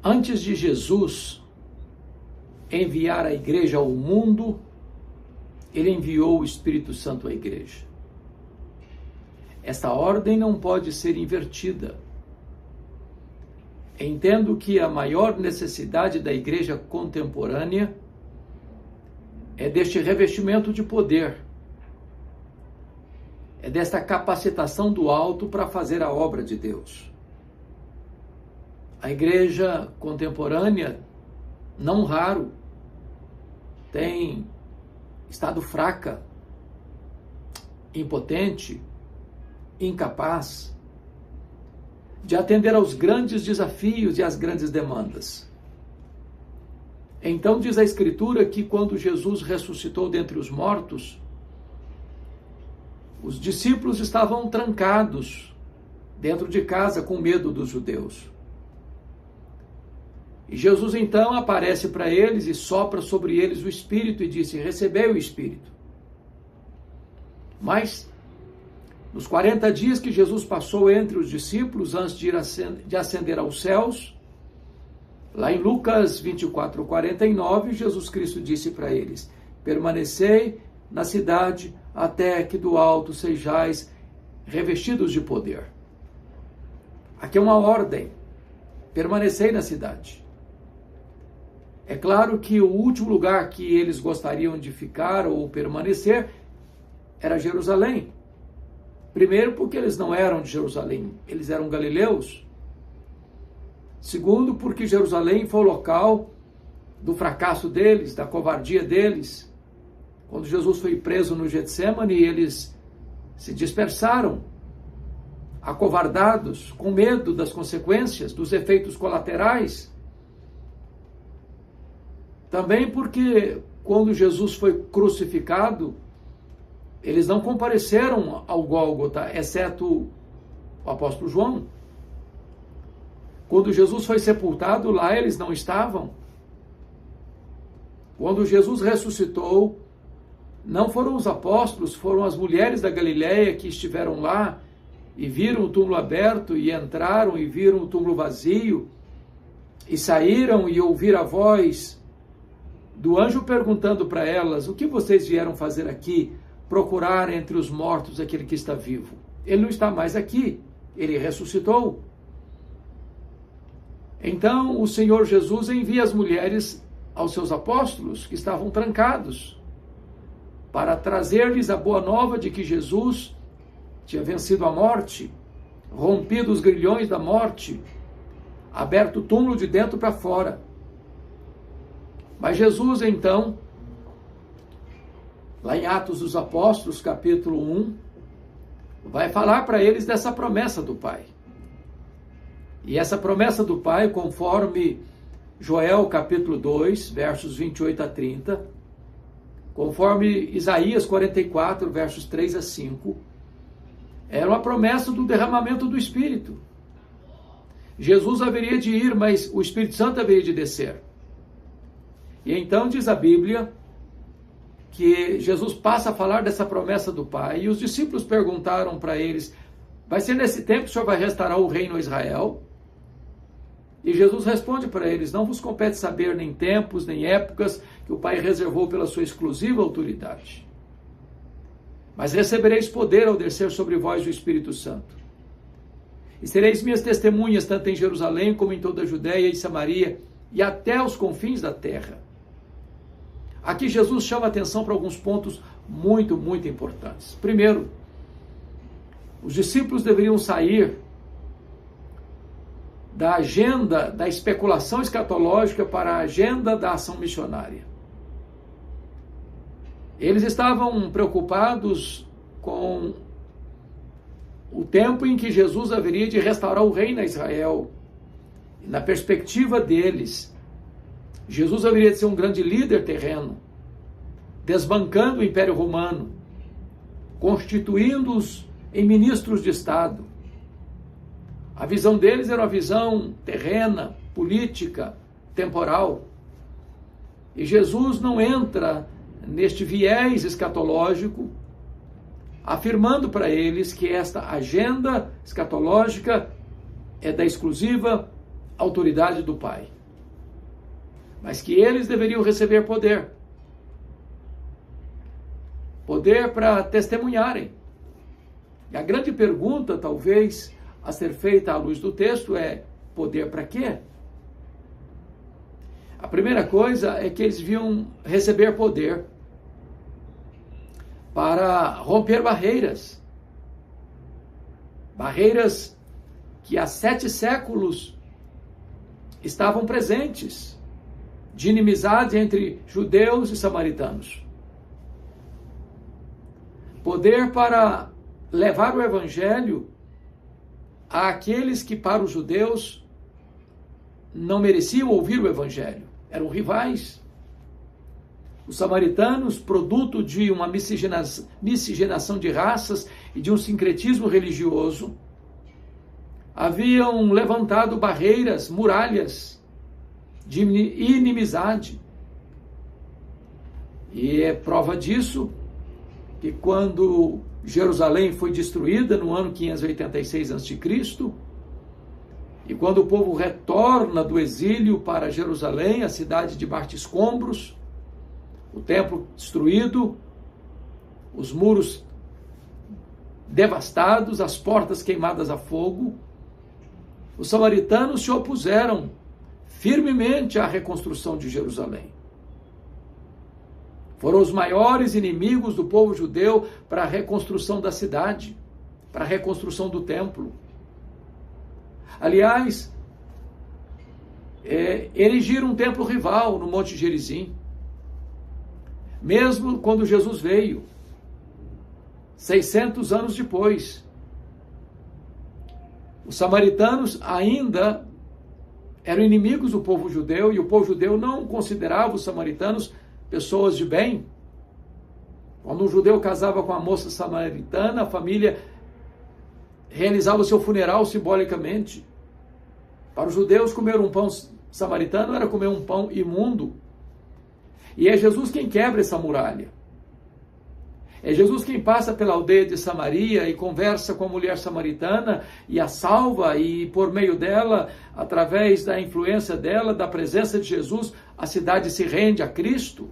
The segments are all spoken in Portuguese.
Antes de Jesus enviar a igreja ao mundo, ele enviou o Espírito Santo à igreja. Esta ordem não pode ser invertida. Entendo que a maior necessidade da igreja contemporânea é deste revestimento de poder, é desta capacitação do alto para fazer a obra de Deus. A igreja contemporânea, não raro, tem estado fraca, impotente, incapaz de atender aos grandes desafios e às grandes demandas. Então diz a Escritura que quando Jesus ressuscitou dentre os mortos, os discípulos estavam trancados dentro de casa com medo dos judeus. E Jesus então aparece para eles e sopra sobre eles o Espírito e disse: recebei o Espírito. Mas, nos 40 dias que Jesus passou entre os discípulos, antes de ascender aos céus, lá em Lucas 24:49, Jesus Cristo disse para eles: permanecei na cidade até que do alto sejais revestidos de poder. Aqui é uma ordem: permanecei na cidade. É claro que o último lugar que eles gostariam de ficar ou permanecer era Jerusalém. Primeiro, porque eles não eram de Jerusalém, eles eram galileus. Segundo, porque Jerusalém foi o local do fracasso deles, da covardia deles. Quando Jesus foi preso no Getsemane, eles se dispersaram, acovardados, com medo das consequências, dos efeitos colaterais. Também porque, quando Jesus foi crucificado, eles não compareceram ao Gólgota, exceto o apóstolo João. Quando Jesus foi sepultado, lá eles não estavam. Quando Jesus ressuscitou, não foram os apóstolos, foram as mulheres da Galileia que estiveram lá e viram o túmulo aberto e entraram e viram o túmulo vazio e saíram e ouviram a voz do anjo perguntando para elas: o que vocês vieram fazer aqui? Procurar entre os mortos aquele que está vivo. Ele não está mais aqui, ele ressuscitou. Então o Senhor Jesus envia as mulheres aos seus apóstolos que estavam trancados, para trazer-lhes a boa nova de que Jesus tinha vencido a morte, rompido os grilhões da morte, aberto o túmulo de dentro para fora. Mas Jesus, então, lá em Atos dos Apóstolos, capítulo 1, vai falar para eles dessa promessa do Pai. E essa promessa do Pai, conforme Joel, capítulo 2, versos 28 a 30, conforme Isaías 44, versos 3 a 5, era uma promessa do derramamento do Espírito. Jesus haveria de ir, mas o Espírito Santo haveria de descer. E então diz a Bíblia que Jesus passa a falar dessa promessa do Pai, e os discípulos perguntaram para eles: vai ser nesse tempo que o Senhor vai restaurar o reino a Israel? E Jesus responde para eles: não vos compete saber nem tempos, nem épocas que o Pai reservou pela sua exclusiva autoridade. Mas recebereis poder ao descer sobre vós o Espírito Santo. E sereis minhas testemunhas, tanto em Jerusalém como em toda a Judéia e Samaria, e até os confins da terra. Aqui Jesus chama a atenção para alguns pontos muito, muito importantes. Primeiro, os discípulos deveriam sair da agenda da especulação escatológica para a agenda da ação missionária. Eles estavam preocupados com o tempo em que Jesus haveria de restaurar o reino a Israel. E na perspectiva deles, Jesus haveria de ser um grande líder terreno, desbancando o Império Romano, constituindo-os em ministros de Estado. A visão deles era uma visão terrena, política, temporal. E Jesus não entra neste viés escatológico, afirmando para eles que esta agenda escatológica é da exclusiva autoridade do Pai. mas que eles deveriam receber poder. Poder para testemunharem. E a grande pergunta, talvez, a ser feita à luz do texto é: poder para quê? A primeira coisa é que eles deviam receber poder para romper barreiras. Barreiras que há 7 séculos estavam presentes, de inimizade entre judeus e samaritanos. Poder para levar o evangelho àqueles que, para os judeus, não mereciam ouvir o evangelho. Eram rivais. Os samaritanos, produto de uma miscigenação de raças e de um sincretismo religioso, haviam levantado barreiras, muralhas de inimizade. E é prova disso que quando Jerusalém foi destruída no ano 586 a.C., e quando o povo retorna do exílio para Jerusalém, a cidade de escombros, o templo destruído, os muros devastados, as portas queimadas a fogo, os samaritanos se opuseram firmemente à reconstrução de Jerusalém. Foram os maiores inimigos do povo judeu para a reconstrução da cidade, para a reconstrução do templo. Aliás, erigiram um templo rival no Monte Gerizim. Mesmo quando Jesus veio, 600 anos depois, os samaritanos ainda eram inimigos do povo judeu e o povo judeu não considerava os samaritanos pessoas de bem. Quando um judeu casava com uma moça samaritana, a família realizava o seu funeral simbolicamente. Para os judeus, comer um pão samaritano era comer um pão imundo. E é Jesus quem quebra essa muralha. É Jesus quem passa pela aldeia de Samaria e conversa com a mulher samaritana e a salva, e por meio dela, através da influência dela, da presença de Jesus, a cidade se rende a Cristo.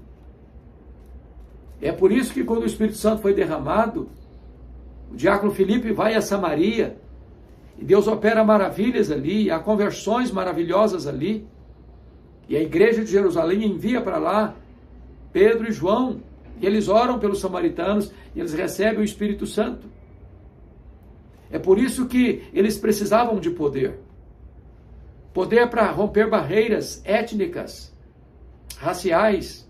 É por isso que quando o Espírito Santo foi derramado, o diácono Filipe vai a Samaria e Deus opera maravilhas ali, há conversões maravilhosas ali. E a igreja de Jerusalém envia para lá Pedro e João, e eles oram pelos samaritanos e eles recebem o Espírito Santo. É por isso que eles precisavam de poder. Poder para romper barreiras étnicas, raciais,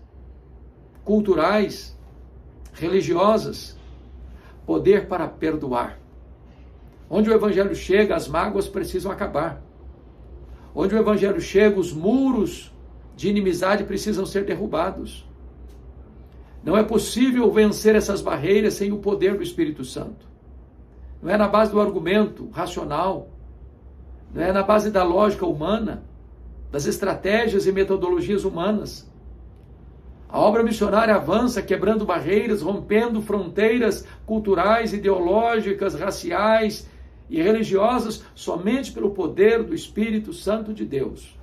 culturais, religiosas. Poder para perdoar. Onde o evangelho chega, as mágoas precisam acabar. Onde o evangelho chega, os muros de inimizade precisam ser derrubados. Não é possível vencer essas barreiras sem o poder do Espírito Santo. Não é na base do argumento racional, não é na base da lógica humana, das estratégias e metodologias humanas. A obra missionária avança quebrando barreiras, rompendo fronteiras culturais, ideológicas, raciais e religiosas somente pelo poder do Espírito Santo de Deus.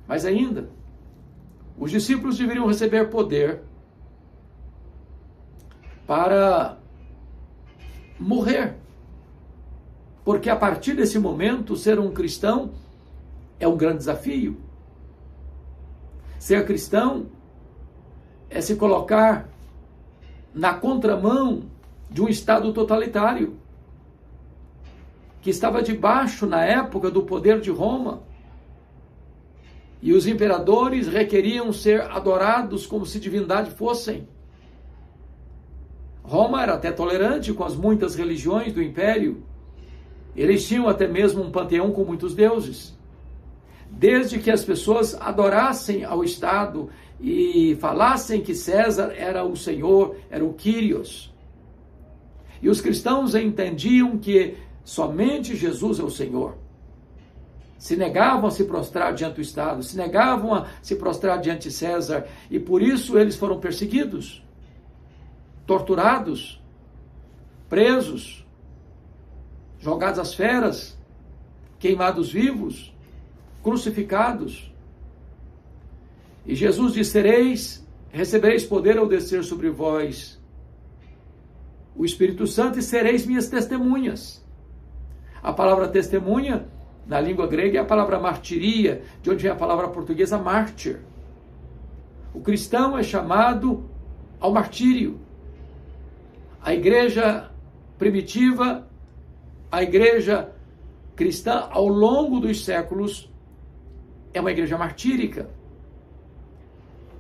Mas ainda, os discípulos deveriam receber poder para morrer. Porque a partir desse momento, ser um cristão é um grande desafio. Ser cristão é se colocar na contramão de um Estado totalitário, que estava debaixo, na época, do poder de Roma. E os imperadores requeriam ser adorados como se divindade fossem. Roma era até tolerante com as muitas religiões do império. Eles tinham até mesmo um panteão com muitos deuses. Desde que as pessoas adorassem ao Estado e falassem que César era o Senhor, era o Kyrios. E os cristãos entendiam que somente Jesus é o Senhor. Se negavam a se prostrar diante do Estado, se negavam a se prostrar diante de César, e por isso eles foram perseguidos, torturados, presos, jogados às feras, queimados vivos, crucificados. E Jesus diz: recebereis poder ao descer sobre vós o Espírito Santo e sereis minhas testemunhas. A palavra testemunha, na língua grega, é a palavra martiria, de onde vem a palavra portuguesa mártir. O cristão é chamado ao martírio. A igreja primitiva, a igreja cristã, ao longo dos séculos, é uma igreja martírica.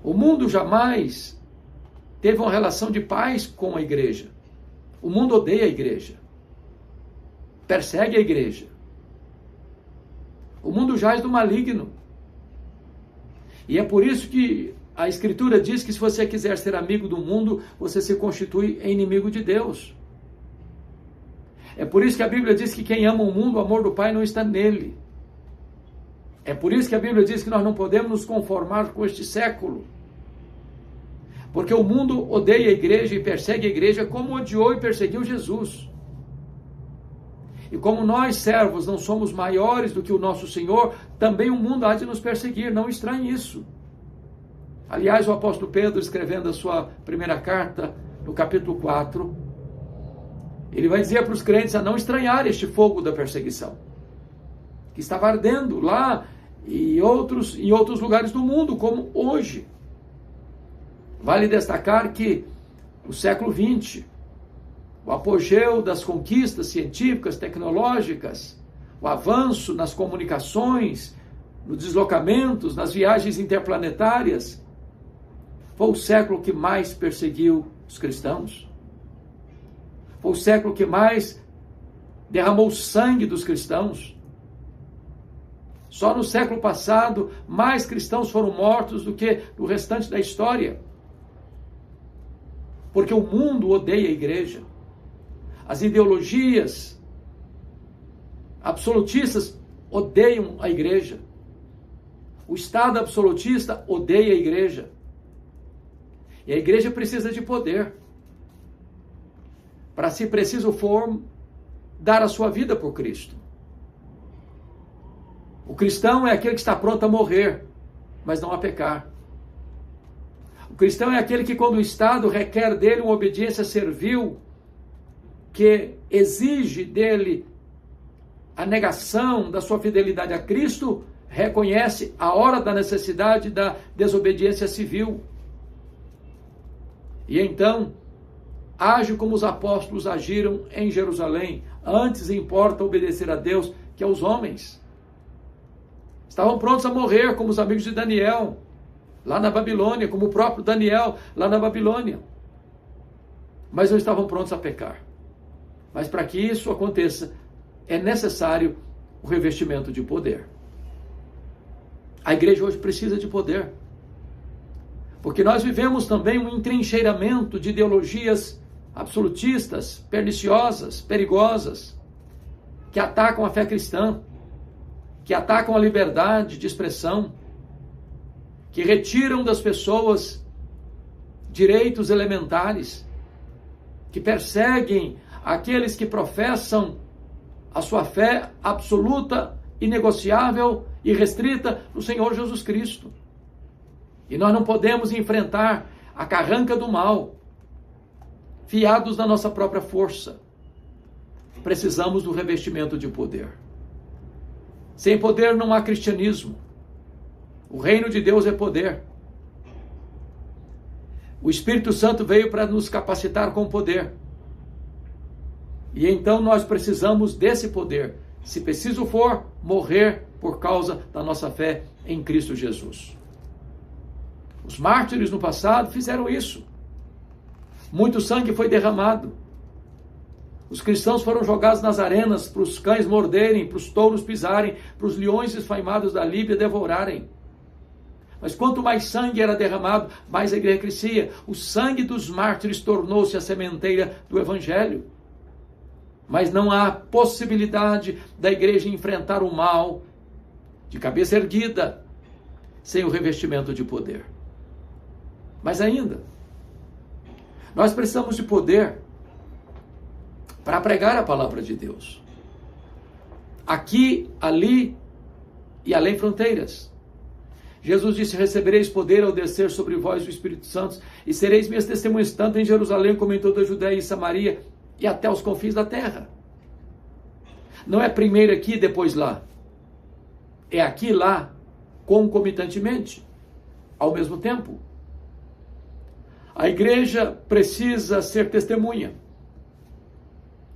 O mundo jamais teve uma relação de paz com a igreja. O mundo odeia a igreja, persegue a igreja. O mundo jaz do maligno. E é por isso que a Escritura diz que se você quiser ser amigo do mundo, você se constitui em inimigo de Deus. É por isso que a Bíblia diz que quem ama o mundo, o amor do Pai não está nele. É por isso que a Bíblia diz que nós não podemos nos conformar com este século. Porque o mundo odeia a igreja e persegue a igreja como odiou e perseguiu Jesus. E como nós, servos, não somos maiores do que o nosso Senhor, também o mundo há de nos perseguir, não estranhe isso. Aliás, o apóstolo Pedro, escrevendo a sua primeira carta, no capítulo 4, ele vai dizer para os crentes a não estranhar este fogo da perseguição, que estava ardendo lá e em outros lugares do mundo, como hoje. Vale destacar que o século XX, o apogeu das conquistas científicas, tecnológicas, o avanço nas comunicações, nos deslocamentos, nas viagens interplanetárias, foi o século que mais perseguiu os cristãos. Foi o século que mais derramou o sangue dos cristãos. Só no século passado, mais cristãos foram mortos do que no restante da história. Porque o mundo odeia a igreja. As ideologias absolutistas odeiam a igreja. O Estado absolutista odeia a igreja. E a igreja precisa de poder. Para, se preciso for, dar a sua vida por Cristo. O cristão é aquele que está pronto a morrer, mas não a pecar. O cristão é aquele que, quando o Estado requer dele uma obediência servil, que exige dele a negação da sua fidelidade a Cristo, reconhece a hora da necessidade da desobediência civil. E então, age como os apóstolos agiram em Jerusalém. Antes importa obedecer a Deus que aos homens. Estavam prontos a morrer, como os amigos de Daniel, lá na Babilônia, como o próprio Daniel, lá na Babilônia. Mas não estavam prontos a pecar. Mas para que isso aconteça, é necessário o revestimento de poder. A igreja hoje precisa de poder. Porque nós vivemos também um entrincheiramento de ideologias absolutistas, perniciosas, perigosas, que atacam a fé cristã, que atacam a liberdade de expressão, que retiram das pessoas direitos elementares, que perseguem aqueles que professam a sua fé absoluta, inegociável e restrita no Senhor Jesus Cristo. E nós não podemos enfrentar a carranca do mal, fiados na nossa própria força. Precisamos do revestimento de poder. Sem poder não há cristianismo. O reino de Deus é poder. O Espírito Santo veio para nos capacitar com poder. E então nós precisamos desse poder, se preciso for, morrer por causa da nossa fé em Cristo Jesus. Os mártires no passado fizeram isso. Muito sangue foi derramado. Os cristãos foram jogados nas arenas para os cães morderem, para os touros pisarem, para os leões esfaimados da Líbia devorarem. Mas quanto mais sangue era derramado, mais a igreja crescia. O sangue dos mártires tornou-se a sementeira do Evangelho. Mas não há possibilidade da igreja enfrentar o mal de cabeça erguida, sem o revestimento de poder. Mas ainda, nós precisamos de poder para pregar a palavra de Deus. Aqui, ali e além fronteiras. Jesus disse: recebereis poder ao descer sobre vós o Espírito Santo, e sereis minhas testemunhas tanto em Jerusalém como em toda a Judéia e Samaria e até os confins da terra. Não é primeiro aqui e depois lá. É aqui e lá, concomitantemente, ao mesmo tempo. A igreja precisa ser testemunha,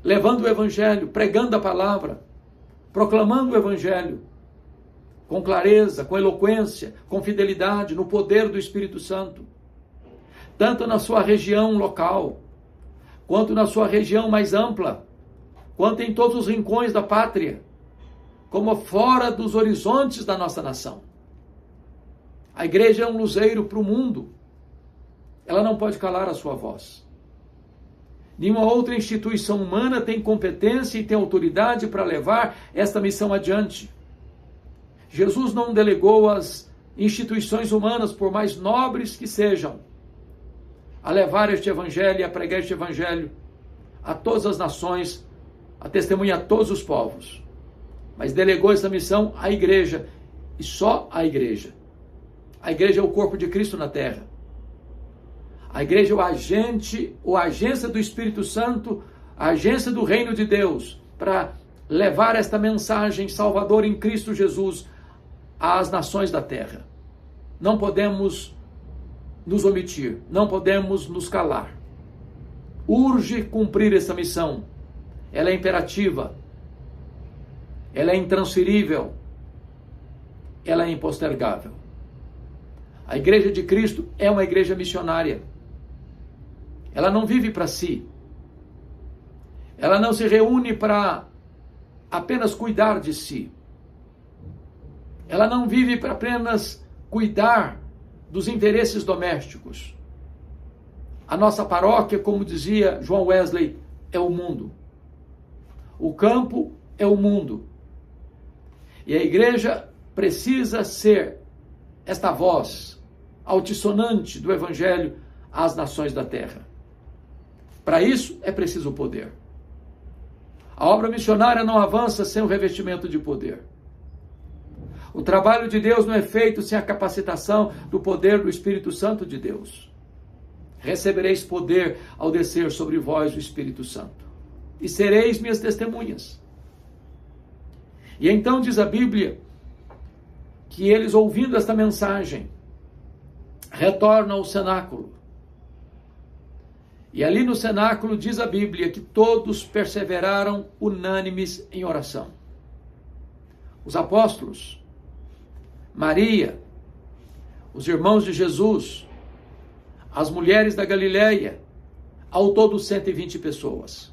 levando o evangelho, pregando a palavra, proclamando o evangelho, com clareza, com eloquência, com fidelidade, no poder do Espírito Santo, tanto na sua região local, quanto na sua região mais ampla, quanto em todos os rincões da pátria, como fora dos horizontes da nossa nação. A igreja é um luzeiro para o mundo. Ela não pode calar a sua voz. Nenhuma outra instituição humana tem competência e tem autoridade para levar esta missão adiante. Jesus não delegou às instituições humanas, por mais nobres que sejam, a levar este evangelho e a pregar este evangelho a todas as nações, a testemunhar a todos os povos. Mas delegou essa missão à igreja, e só à igreja. A igreja é o corpo de Cristo na terra. A igreja é o agente, ou a agência do Espírito Santo, a agência do reino de Deus, para levar esta mensagem salvadora em Cristo Jesus às nações da terra. Não podemos nos omitir, não podemos nos calar. Urge cumprir essa missão. Ela é imperativa, ela é intransferível, ela é impostergável. A igreja de Cristo é uma igreja missionária. Ela não vive para si. Ela não se reúne para apenas cuidar de si. Ela não vive para apenas cuidar dos interesses domésticos. A nossa paróquia, como dizia João Wesley, é o mundo. O campo é o mundo. E a igreja precisa ser esta voz altissonante do evangelho às nações da terra. Para isso é preciso poder. A obra missionária não avança sem o revestimento de poder. O trabalho de Deus não é feito sem a capacitação do poder do Espírito Santo de Deus. Recebereis poder ao descer sobre vós o Espírito Santo, e sereis minhas testemunhas. E então diz a Bíblia que eles, ouvindo esta mensagem, retornam ao cenáculo. E ali no cenáculo diz a Bíblia que todos perseveraram unânimes em oração. Os apóstolos, Maria, os irmãos de Jesus, as mulheres da Galileia, ao todo 120 pessoas.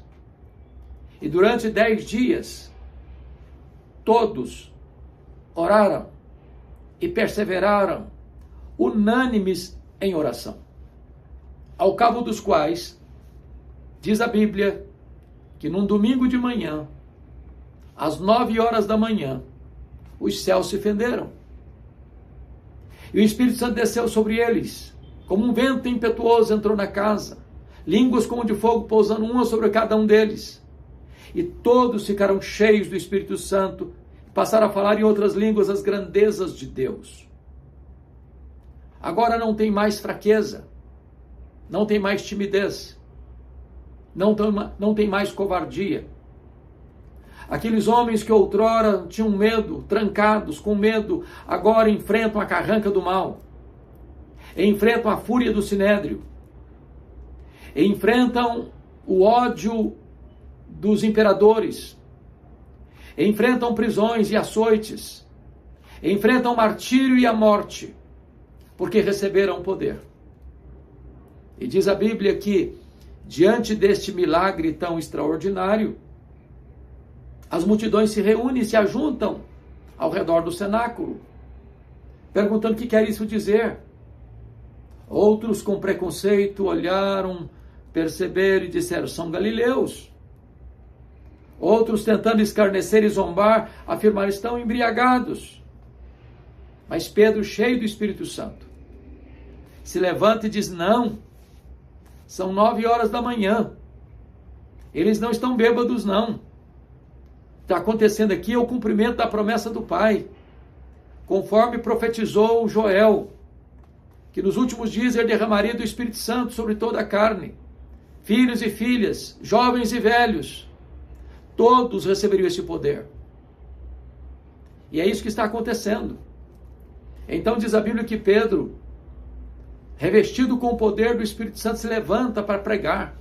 E durante 10 dias, todos oraram e perseveraram unânimes em oração. Ao cabo dos quais, diz a Bíblia, que num domingo de manhã, às 9 horas da manhã, os céus se fenderam. E o Espírito Santo desceu sobre eles, como um vento impetuoso entrou na casa, línguas como de fogo pousando uma sobre cada um deles. E todos ficaram cheios do Espírito Santo, passaram a falar em outras línguas as grandezas de Deus. Agora não tem mais fraqueza, não tem mais timidez, não tem mais covardia. Aqueles homens que outrora tinham medo, trancados, com medo, agora enfrentam a carranca do mal, enfrentam a fúria do sinédrio, enfrentam o ódio dos imperadores, enfrentam prisões e açoites, enfrentam o martírio e a morte, porque receberam poder. E diz a Bíblia que, diante deste milagre tão extraordinário, as multidões se reúnem e se ajuntam ao redor do cenáculo, perguntando o que quer isso dizer. Outros, com preconceito, olharam, perceberam e disseram: são galileus. Outros, tentando escarnecer e zombar, afirmaram: estão embriagados. Mas Pedro, cheio do Espírito Santo, se levanta e diz: não, são 9 horas da manhã. Eles não estão bêbados, não. Está acontecendo aqui é o cumprimento da promessa do Pai. conforme profetizou Joel, que nos últimos dias ele derramaria do Espírito Santo sobre toda a carne. Filhos e filhas, jovens e velhos, todos receberiam esse poder. E é isso que está acontecendo. Então diz a Bíblia que Pedro, revestido com o poder do Espírito Santo, se levanta para pregar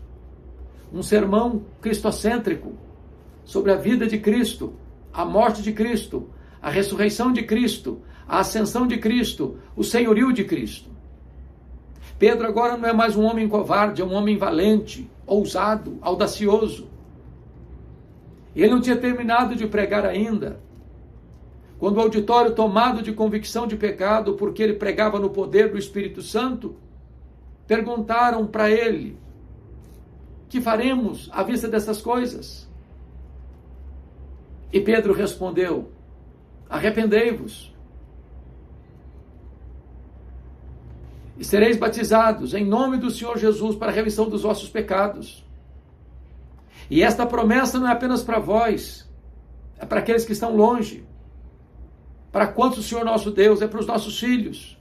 um sermão cristocêntrico sobre a vida de Cristo, a morte de Cristo, a ressurreição de Cristo, a ascensão de Cristo, o senhorio de Cristo. Pedro agora não é mais um homem covarde, é um homem valente, ousado, audacioso. Ele não tinha terminado de pregar ainda, quando o auditório, tomado de convicção de pecado, porque ele pregava no poder do Espírito Santo, perguntaram para ele: que faremos à vista dessas coisas? E Pedro respondeu: arrependei-vos e sereis batizados em nome do Senhor Jesus para a remissão dos vossos pecados. E esta promessa não é apenas para vós, é para aqueles que estão longe. Para quantos o Senhor nosso Deus? É para os nossos filhos.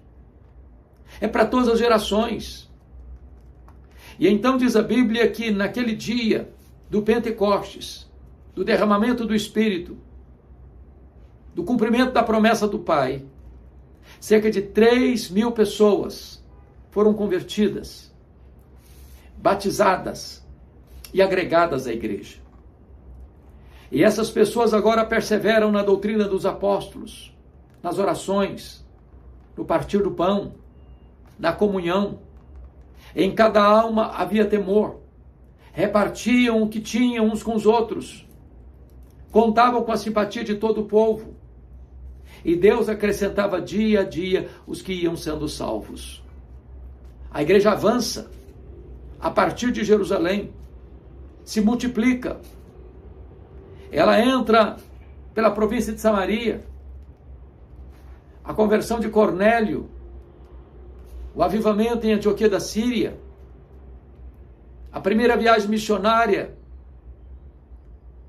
É para todas as gerações. E então diz a Bíblia que naquele dia do Pentecostes, do derramamento do Espírito, do cumprimento da promessa do Pai, cerca de 3.000 pessoas foram convertidas, batizadas e agregadas à igreja. E essas pessoas agora perseveram na doutrina dos apóstolos, nas orações, no partir do pão, na comunhão. Em cada alma havia temor. Repartiam o que tinham uns com os outros. Contavam com a simpatia de todo o povo. E Deus acrescentava dia a dia os que iam sendo salvos. A igreja avança a partir de Jerusalém, se multiplica. Ela entra pela província de Samaria. A conversão de Cornélio, o avivamento em Antioquia da Síria, a primeira viagem missionária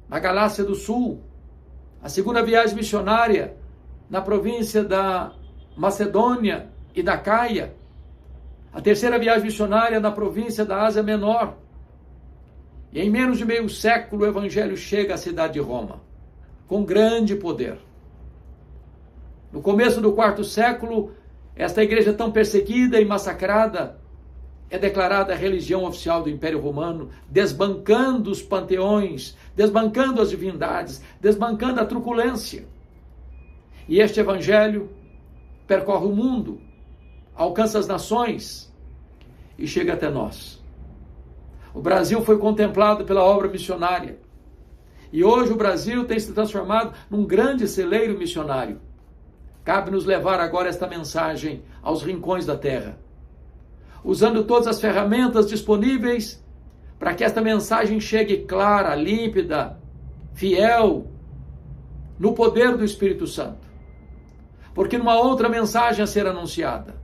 na Galácia do Sul, a segunda viagem missionária na província da Macedônia e da Caia, a terceira viagem missionária na província da Ásia Menor. E em menos de meio século o evangelho chega à cidade de Roma, com grande poder. No começo do quarto século, esta igreja tão perseguida e massacrada é declarada a religião oficial do Império Romano, desbancando os panteões, desbancando as divindades, desbancando a truculência. E este evangelho percorre o mundo, alcança as nações e chega até nós. O Brasil foi contemplado pela obra missionária. E hoje o Brasil tem se transformado num grande celeiro missionário. Cabe-nos levar agora esta mensagem aos rincões da terra, usando todas as ferramentas disponíveis para que esta mensagem chegue clara, límpida, fiel, no poder do Espírito Santo. Porque não há outra mensagem a ser anunciada.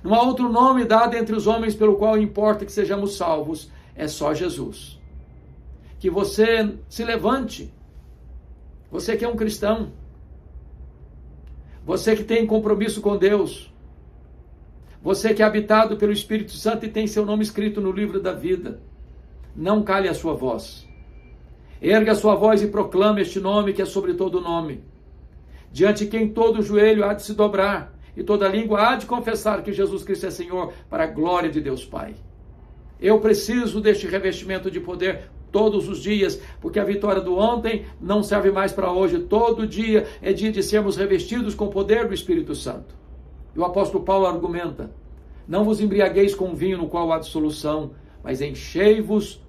Não há outro nome dado entre os homens pelo qual importa que sejamos salvos, é só Jesus. Que você se levante, você que é um cristão, você que tem compromisso com Deus, você que é habitado pelo Espírito Santo e tem seu nome escrito no livro da vida, não cale a sua voz. Erga a sua voz e proclame este nome que é sobre todo nome, diante de quem todo joelho há de se dobrar e toda língua há de confessar que Jesus Cristo é Senhor, para a glória de Deus Pai. Eu preciso deste revestimento de poder todos os dias, porque a vitória do ontem não serve mais para hoje. Todo dia é dia de sermos revestidos com o poder do Espírito Santo. E o apóstolo Paulo argumenta: não vos embriagueis com vinho no qual há dissolução, mas enchei-vos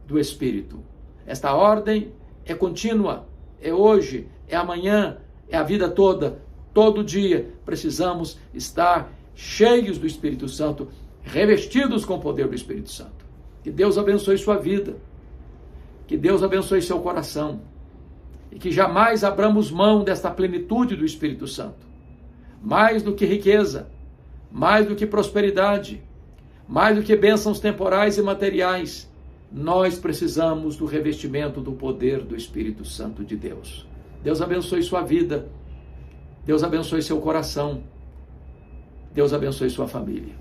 do Espírito. Esta ordem é contínua, é hoje, é amanhã, é a vida toda. Todo dia precisamos estar cheios do Espírito Santo, revestidos com o poder do Espírito Santo. Que Deus abençoe sua vida. Que Deus abençoe seu coração. E que jamais abramos mão desta plenitude do Espírito Santo. Mais do que riqueza, mais do que prosperidade, mais do que bênçãos temporais e materiais, nós precisamos do revestimento do poder do Espírito Santo de Deus. Deus abençoe sua vida. Deus abençoe seu coração. Deus abençoe sua família.